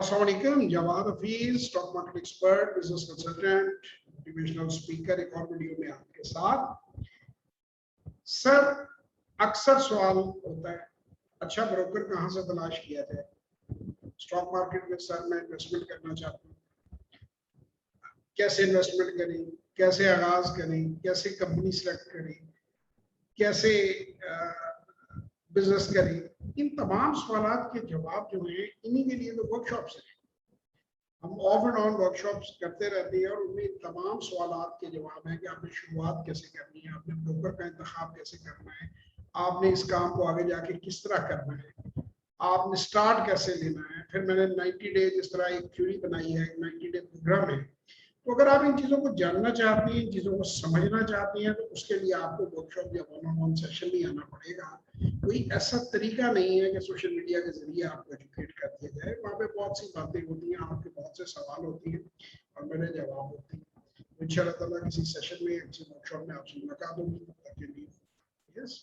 अस्सलामुअलैकुम, Jawad Hafeez, stock market expert, business consultant, motivational speaker, एक और वीडियो में आपके साथ। सर, अक्सर सवाल होता है, अच्छा ब्रोकर कहाँ से तलाश किया जाए? स्टॉक मार्केट में सर मैं इन्वेस्टमेंट करना चाहता हूँ, कैसे इन्वेस्टमेंट करें, कैसे आगाज करें, कैसे कंपनी सेलेक्ट करें, कैसे बिजनेस करें? इन तमाम सवालों के जवाब जो हैं, इन्हीं के लिए तो वर्कशॉप्स हैं। हम ऑफ एंड ऑन वर्कशॉप्स करते रहते हैं और उनमें तमाम सवालात के जवाब हैं कि आपने शुरुआत कैसे करनी है, आपने ब्रोकर का इंतखाब कैसे करना है, आपने इस काम को आगे जाके किस तरह करना है, आपने स्टार्ट कैसे लेना है। फिर मैंने 90 डे इस तरह एक थ्योरी बनाई है, 90 डे प्रोग्राम है। तो अगर आप इन चीज़ों को जानना चाहती हैं, इन चीज़ों को समझना चाहती हैं, तो उसके लिए आपको वर्कशॉप या वन ऑन वन सेशन में आना पड़ेगा। कोई ऐसा तरीका नहीं है कि सोशल मीडिया के जरिए आपको एजुकेट कर दिया जाए। वहाँ पे बहुत सी बातें होती हैं, आपके बहुत से सवाल होती हैं और मेरे जवाब होते हैं। इंशाअल्लाह ताला किसी सेशन में, किसी वर्कशॉप में आपसे मुलाकात होगी। तब तक के लिए यस।